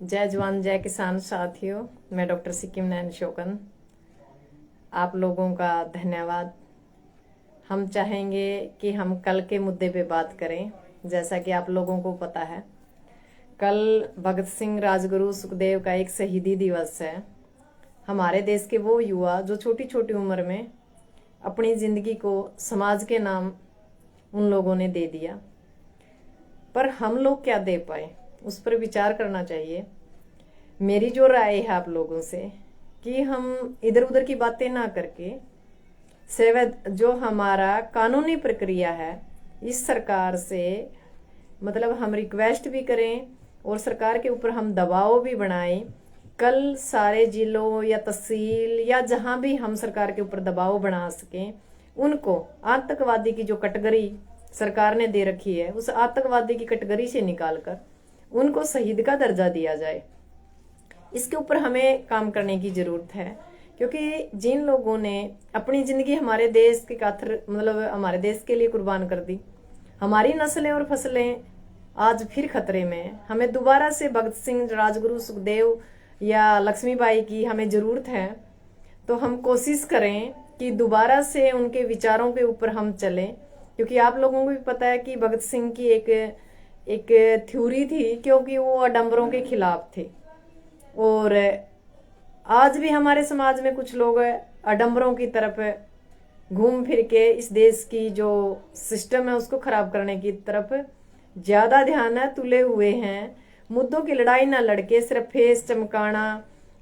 जय जवान जय किसान साथियों। मैं डॉक्टर सिक्किम नैन शोकन, आप लोगों का धन्यवाद। हम चाहेंगे कि हम कल के मुद्दे पे बात करें। जैसा कि आप लोगों को पता है, कल भगत सिंह राजगुरु सुखदेव का एक शहीदी दिवस है। हमारे देश के वो युवा जो छोटी छोटी उम्र में अपनी जिंदगी को समाज के नाम उन लोगों ने दे दिया, पर हम लोग क्या दे पाए उस पर विचार करना चाहिए। मेरी जो राय है आप लोगों से कि हम इधर उधर की बातें ना करके जो हमारा कानूनी प्रक्रिया है इस सरकार से मतलब हम रिक्वेस्ट भी करें और सरकार के ऊपर हम दबाव भी बनाएं। कल सारे जिलों या तहसील या जहां भी हम सरकार के ऊपर दबाव बना सकें, उनको आतंकवादी की जो कैटेगरी सरकार ने दे रखी है उस आतंकवादी की कैटेगरी से निकालकर उनको शहीद का दर्जा दिया जाए। इसके ऊपर हमें काम करने की जरूरत है, क्योंकि जिन लोगों ने अपनी जिंदगी हमारे देश के खातिर मतलब हमारे देश के लिए कुर्बान कर दी, हमारी नस्लें और फसलें आज फिर खतरे में है। हमें दोबारा से भगत सिंह, राजगुरु सुखदेव या लक्ष्मीबाई की हमें जरूरत है। तो हम कोशिश करें कि दोबारा से उनके विचारों के ऊपर हम चलें, क्योंकि आप लोगों को भी पता है कि भगत सिंह की एक थ्योरी थी, क्योंकि वो आडंबरों के खिलाफ थे। और आज भी हमारे समाज में कुछ लोग आडंबरों की तरफ घूम फिर के इस देश की जो सिस्टम है उसको खराब करने की तरफ ज्यादा ध्यान है तुले हुए हैं। मुद्दों की लड़ाई ना लड़के सिर्फ फेस चमकाना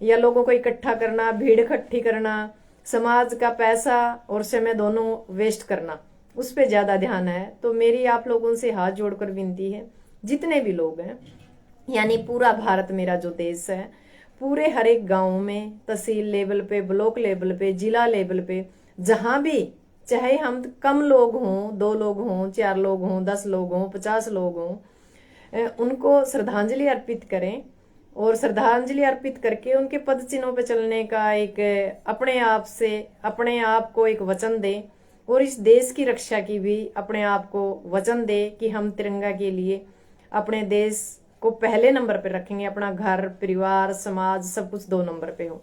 या लोगों को इकट्ठा करना, भीड़ इकट्ठी करना, समाज का पैसा और समय दोनों वेस्ट करना, उस पर ज्यादा ध्यान है। तो मेरी आप लोगों से हाथ जोड़कर विनती है, जितने भी लोग हैं, यानी पूरा भारत मेरा जो देश है, पूरे हर एक गांव में, तहसील लेवल पे, ब्लॉक लेवल पे, जिला लेवल पे, जहां भी, चाहे हम कम लोग हों, 2 लोग हों, 4 लोग हों, 10 लोग हों, 50 लोग हों, उनको श्रद्धांजलि अर्पित करें। और श्रद्धांजलि अर्पित करके उनके पद चिन्हों पर चलने का एक अपने आप से अपने आप को एक वचन दें, और इस देश की रक्षा की भी अपने आप को वचन दे कि हम तिरंगा के लिए अपने देश को पहले नंबर पे रखेंगे। अपना घर, परिवार, समाज सब कुछ 2 नंबर पे हो,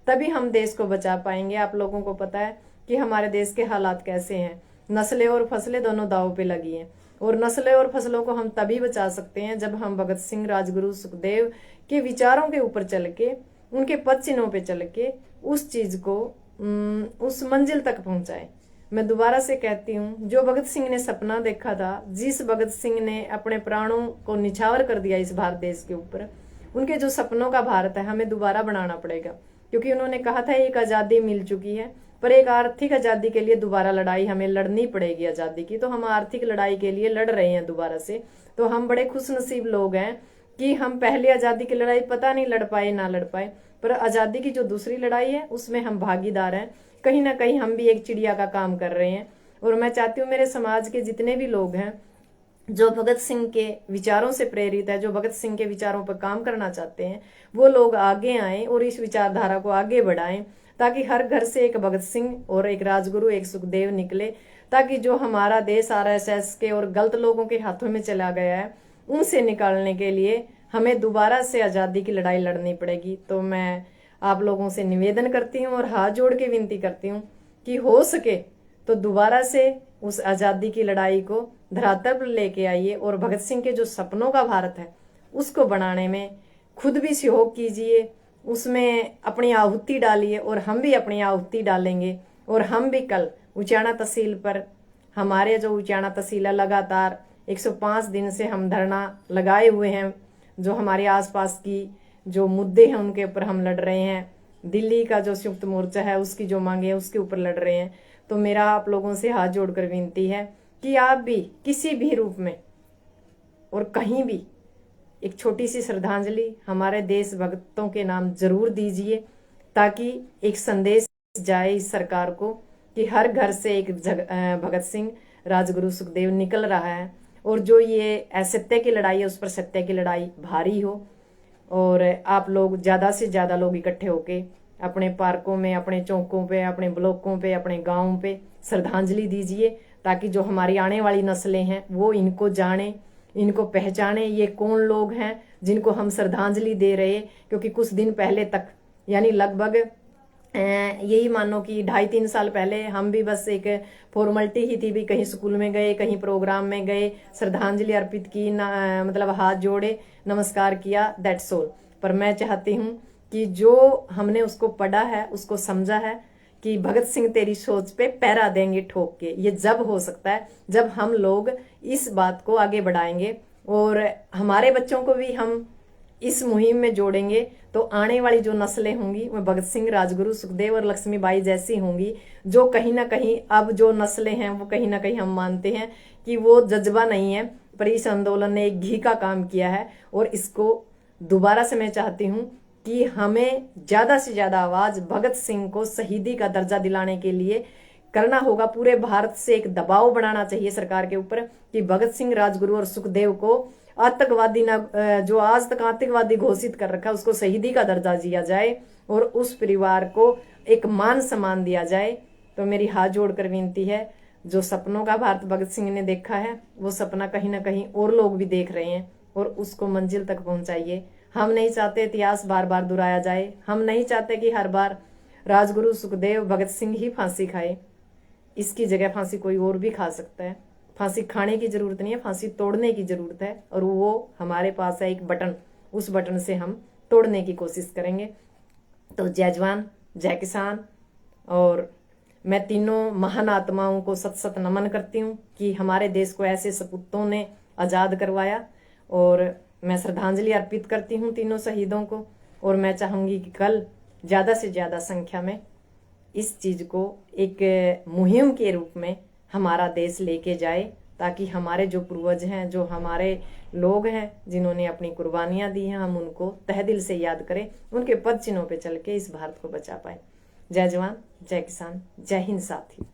तभी हम देश को बचा पाएंगे। आप लोगों को पता है कि हमारे देश के हालात कैसे हैं। नस्लें और फसलें दोनों दाव पे लगी हैं, और नस्लें और फसलों को हम तभी बचा सकते हैं जब हम भगत सिंह, राजगुरु सुखदेव के विचारों के ऊपर चल के, उनके पद चिन्हों पे चल के उस चीज को उस मंजिल तक पहुंचाए। मैं दोबारा से कहती हूँ, जो भगत सिंह ने सपना देखा था, जिस भगत सिंह ने अपने प्राणों को निछावर कर दिया इस भारत देश के ऊपर, उनके जो सपनों का भारत है हमें दोबारा बनाना पड़ेगा। क्योंकि उन्होंने कहा था एक आजादी मिल चुकी है, पर एक आर्थिक आजादी के लिए दोबारा लड़ाई हमें लड़नी पड़ेगी आजादी की। तो हम आर्थिक लड़ाई के लिए लड़ रहे हैं दोबारा से। तो हम बड़े खुशनसीब लोग हैं कि हम पहले आजादी की लड़ाई पता नहीं लड़ पाए ना लड़ पाए, पर आजादी की जो दूसरी लड़ाई है उसमें हम भागीदार हैं। कहीं ना कहीं हम भी एक चिड़िया का काम कर रहे हैं। और मैं चाहती हूँ मेरे समाज के जितने भी लोग हैं जो भगत सिंह के विचारों से प्रेरित है, जो भगत सिंह के विचारों पर काम करना चाहते हैं, वो लोग आगे आएं और इस विचारधारा को आगे बढ़ाएं, ताकि हर घर से एक भगत सिंह और एक राजगुरु, एक सुखदेव निकले, ताकि जो हमारा देश आरएसएस के और गलत लोगों के हाथों में चला गया है उनसे निकालने के लिए हमें दोबारा से आजादी की लड़ाई लड़नी पड़ेगी। तो मैं आप लोगों से निवेदन करती हूँ और हाथ जोड़ के विनती करती हूँ कि हो सके तो दोबारा से उस आजादी की लड़ाई को धरातल पर लेके आइए, और भगत सिंह के जो सपनों का भारत है उसको बनाने में खुद भी सहयोग कीजिए, उसमें अपनी आहुति डालिए, और हम भी अपनी आहुति डालेंगे। और हम भी कल उचाना तहसील पर, हमारे जो उचाना तहसील है, लगातार 105 दिन से हम धरना लगाए हुए हैं। जो हमारे आसपास की जो मुद्दे हैं उनके ऊपर हम लड़ रहे हैं। दिल्ली का जो संयुक्त मोर्चा है उसकी जो मांगे है उसके ऊपर लड़ रहे हैं। तो मेरा आप लोगों से हाथ जोड़कर विनती है कि आप भी किसी भी रूप में और कहीं भी एक छोटी सी श्रद्धांजलि हमारे देश भक्तों के नाम जरूर दीजिए, ताकि एक संदेश जाए इस सरकार को कि हर घर से एक भगत सिंह, राजगुरु सुखदेव निकल रहा है, और जो ये असत्य की लड़ाई है उस पर सत्य की लड़ाई भारी हो। और आप लोग ज्यादा से ज्यादा लोग इकट्ठे होके अपने पार्कों में, अपने चौकों पे, अपने ब्लॉकों पे, अपने गांवों पे श्रद्धांजलि दीजिए, ताकि जो हमारी आने वाली नस्लें हैं वो इनको जाने, इनको पहचाने, ये कौन लोग हैं जिनको हम श्रद्धांजलि दे रहे, क्योंकि कुछ दिन पहले तक, यानी लगभग यही मानो कि 2.5-3 साल पहले हम भी बस एक फॉर्मेलिटी ही थी, भी कहीं स्कूल में गए, कहीं प्रोग्राम में गए, श्रद्धांजलि अर्पित की, मतलब हाथ जोड़े, नमस्कार किया, दैट्स ऑल। पर मैं चाहती हूँ कि जो हमने उसको पढ़ा है, उसको समझा है कि भगत सिंह तेरी सोच पे पैरा देंगे ठोक के, ये जब हो सकता है जब हम लोग इस बात को आगे बढ़ाएंगे और हमारे बच्चों को भी हम इस मुहिम में जोड़ेंगे, तो आने वाली जो नस्लें होंगी वो भगत सिंह, राजगुरु, सुखदेव और लक्ष्मीबाई जैसी होंगी, जो कहीं ना कहीं अब जो नस्लें हैं वो कहीं ना कहीं हम मानते हैं कि वो जज्बा नहीं है, पर इस आंदोलन ने एक घी का काम किया है। और इसको दोबारा से मैं चाहती हूँ कि हमें ज्यादा से ज्यादा आवाज भगत सिंह को शहीदी का दर्जा दिलाने के लिए करना होगा। पूरे भारत से एक दबाव बनाना चाहिए सरकार के ऊपर कि भगत सिंह, राजगुरु और सुखदेव को आतंकवादी ना, जो आज तक आतंकवादी घोषित कर रखा है, उसको शहीदी का दर्जा दिया जाए और उस परिवार को एक मान सम्मान दिया जाए। तो मेरी हाथ जोड़कर विनती है, जो सपनों का भारत भगत सिंह ने देखा है, वो सपना कहीं ना कहीं और लोग भी देख रहे हैं, और उसको मंजिल तक पहुंचाइए। हम नहीं चाहते इतिहास बार बार दोहराया जाए, हम नहीं चाहते कि हर बार राजगुरु, सुखदेव, भगत सिंह ही फांसी खाए। इसकी जगह फांसी कोई और भी खा सकता है। फांसी खाने की जरूरत नहीं है, फांसी तोड़ने की जरूरत है, और वो हमारे पास है एक बटन, उस बटन से हम तोड़ने की कोशिश करेंगे। तो जय जवान, जय किसान। और मैं तीनों महान आत्माओं को सत सत नमन करती हूँ कि हमारे देश को ऐसे सपूतों ने आजाद करवाया, और मैं श्रद्धांजलि अर्पित करती हूँ तीनों शहीदों को। और मैं चाहूंगी कि कल ज्यादा से ज्यादा संख्या में इस चीज को एक मुहिम के रूप में हमारा देश लेके जाए, ताकि हमारे जो पूर्वज हैं, जो हमारे लोग हैं जिन्होंने अपनी कुर्बानियां दी हैं, हम उनको तहे दिल से याद करें, उनके पद चिन्हों पे चल के इस भारत को बचा पाए। जय जवान, जय किसान, जय हिंद साथियों।